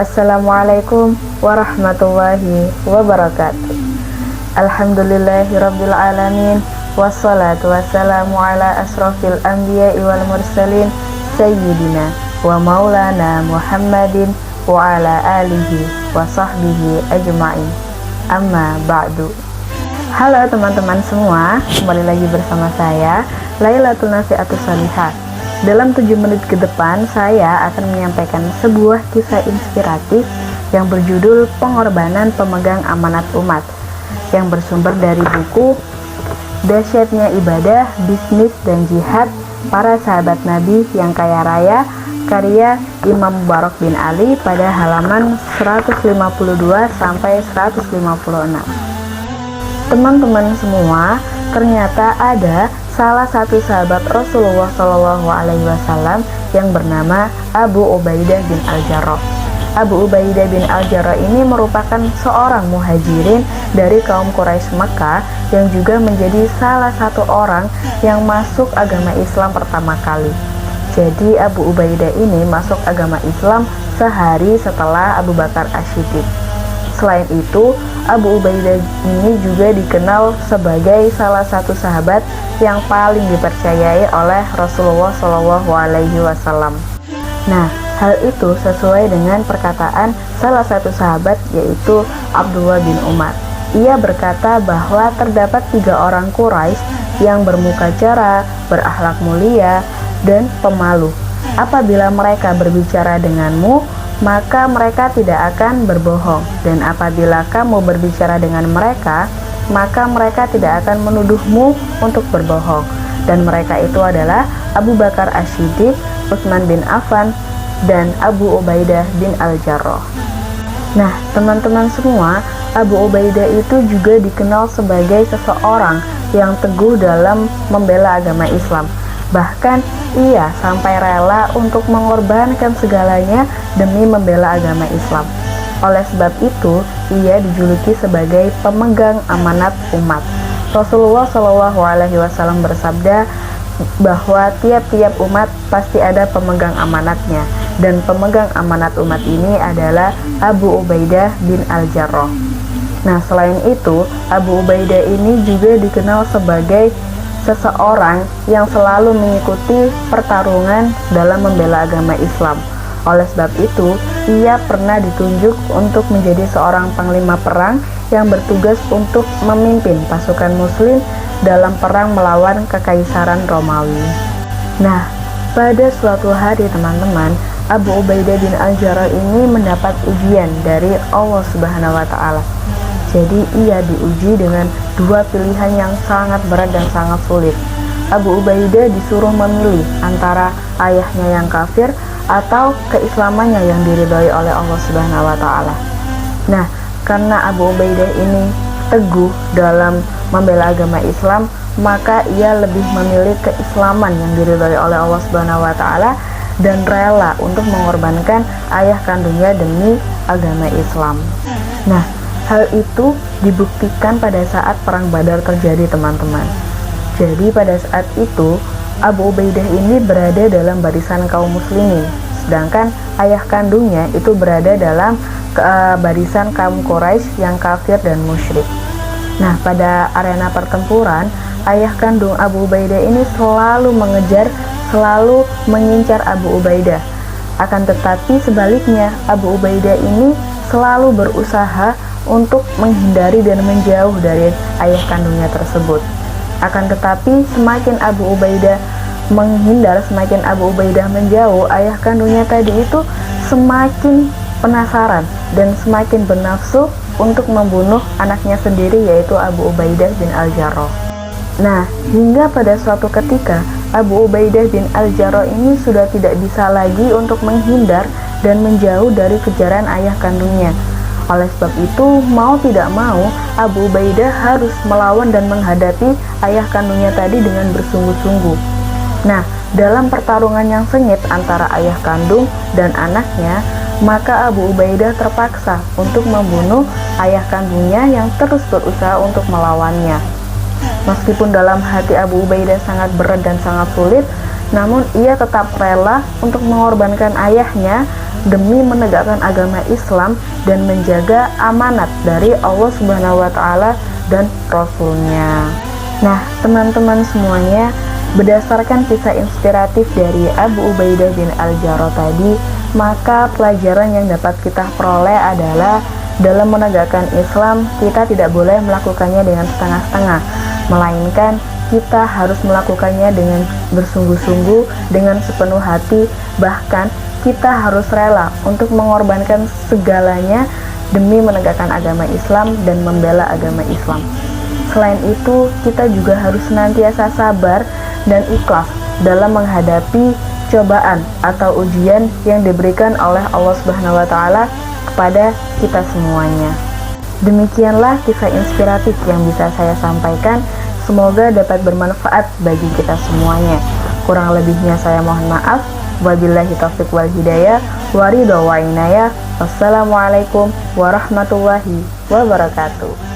Assalamualaikum warahmatullahi wabarakatuh. Alhamdulillahirabbil alamin, wassalatu wassalamu ala asrofil anbiya'i wal mursalin, sayyidina wa maulana Muhammadin wa ala alihi wa sahbihi ajma'in. Amma ba'du. Halo teman-teman semua, kembali lagi bersama saya Lailatul Nafi'atus Shalihah. Dalam 7 menit ke depan, saya akan menyampaikan sebuah kisah inspiratif yang berjudul Pengorbanan Pemegang Amanat Umat, yang bersumber dari buku Dahsyatnya Ibadah, Bisnis, dan Jihad Para Sahabat Nabi yang Kaya Raya, karya Imam Mubarak bin Ali, pada halaman 152 sampai 156. Teman-teman semua, ternyata ada salah satu sahabat Rasulullah SAW yang bernama Abu Ubaidah bin Al-Jarrah. Abu Ubaidah bin Al-Jarrah ini merupakan seorang muhajirin dari kaum Quraisy Mekah yang juga menjadi salah satu orang yang masuk agama Islam pertama kali. Jadi Abu Ubaidah ini masuk agama Islam sehari setelah Abu Bakar As-Siddiq. Selain itu, Abu Ubaidah ini juga dikenal sebagai salah satu sahabat yang paling dipercayai oleh Rasulullah SAW. Nah, hal itu sesuai dengan perkataan salah satu sahabat, yaitu Abdullah bin Umar. Ia berkata bahwa terdapat 3 orang Quraisy yang bermuka cerah, berakhlak mulia, dan pemalu. Apabila mereka berbicara denganmu, maka mereka tidak akan berbohong, dan apabila kamu berbicara dengan mereka, maka mereka tidak akan menuduhmu untuk berbohong. Dan mereka itu adalah Abu Bakar As-Siddiq, Utsman bin Affan, dan Abu Ubaidah bin Al-Jarrah. Nah, teman-teman semua, Abu Ubaidah itu juga dikenal sebagai seseorang yang teguh dalam membela agama Islam. Bahkan ia sampai rela untuk mengorbankan segalanya demi membela agama Islam. Oleh sebab itu, ia dijuluki sebagai pemegang amanat umat. Rasulullah SAW bersabda bahwa tiap-tiap umat pasti ada pemegang amanatnya, dan pemegang amanat umat ini adalah Abu Ubaidah bin Al-Jarrah. Nah, selain itu, Abu Ubaidah ini juga dikenal sebagai seseorang yang selalu mengikuti pertarungan dalam membela agama Islam. Oleh sebab itu, ia pernah ditunjuk untuk menjadi seorang panglima perang yang bertugas untuk memimpin pasukan muslim dalam perang melawan kekaisaran Romawi. Nah, pada suatu hari teman-teman, Abu Ubaidah bin Al-Jarrah ini mendapat ujian dari Allah Subhanahu wa Ta'ala. Jadi ia diuji dengan 2 pilihan yang sangat berat dan sangat sulit. Abu Ubaidah disuruh memilih antara ayahnya yang kafir atau keislamannya yang diridhoi oleh Allah Subhanahu wa Ta'ala. Nah, karena Abu Ubaidah ini teguh dalam membela agama Islam, maka ia lebih memilih keislaman yang diridhoi oleh Allah Subhanahu wa Ta'ala dan rela untuk mengorbankan ayah kandungnya demi agama Islam. Nah, hal itu dibuktikan pada saat perang Badar terjadi, teman-teman. Jadi pada saat itu Abu Ubaidah ini berada dalam barisan kaum muslimin, sedangkan ayah kandungnya itu berada dalam barisan kaum Quraisy yang kafir dan musyrik. Nah, pada arena pertempuran, ayah kandung Abu Ubaidah ini selalu mengejar, selalu mengincar Abu Ubaidah. Akan tetapi sebaliknya, Abu Ubaidah ini selalu berusaha untuk menghindari dan menjauh dari ayah kandungnya tersebut. Akan tetapi semakin Abu Ubaidah menghindar, semakin Abu Ubaidah menjauh, ayah kandungnya tadi itu semakin penasaran dan semakin bernafsu untuk membunuh anaknya sendiri, yaitu Abu Ubaidah bin Al-Jarrah. Nah, hingga pada suatu ketika Abu Ubaidah bin Al-Jarrah ini sudah tidak bisa lagi untuk menghindar dan menjauh dari kejaran ayah kandungnya. Oleh sebab itu, mau tidak mau, Abu Ubaidah harus melawan dan menghadapi ayah kandungnya tadi dengan bersungguh-sungguh. Nah, dalam pertarungan yang sengit antara ayah kandung dan anaknya, maka Abu Ubaidah terpaksa untuk membunuh ayah kandungnya yang terus berusaha untuk melawannya. Meskipun dalam hati Abu Ubaidah sangat berat dan sangat sulit, namun ia tetap rela untuk mengorbankan ayahnya demi menegakkan agama Islam dan menjaga amanat dari Allah Subhanahu wa Ta'ala dan Rasul-Nya. Nah, teman-teman semuanya, berdasarkan kisah inspiratif dari Abu Ubaidah bin Al-Jarrah tadi, maka pelajaran yang dapat kita peroleh adalah dalam menegakkan Islam, kita tidak boleh melakukannya dengan setengah-setengah, melainkan kita harus melakukannya dengan bersungguh-sungguh, dengan sepenuh hati, bahkan kita harus rela untuk mengorbankan segalanya demi menegakkan agama Islam dan membela agama Islam. Selain itu, kita juga harus senantiasa sabar dan ikhlas dalam menghadapi cobaan atau ujian yang diberikan oleh Allah Subhanahu wa Ta'ala kepada kita semuanya. Demikianlah kisah inspiratif yang bisa saya sampaikan. Semoga dapat bermanfaat bagi kita semuanya. Kurang lebihnya saya mohon maaf. Wabillahi taufiq wal hidayah, wa ridha wa inayah. Wassalamualaikum warahmatullahi wabarakatuh.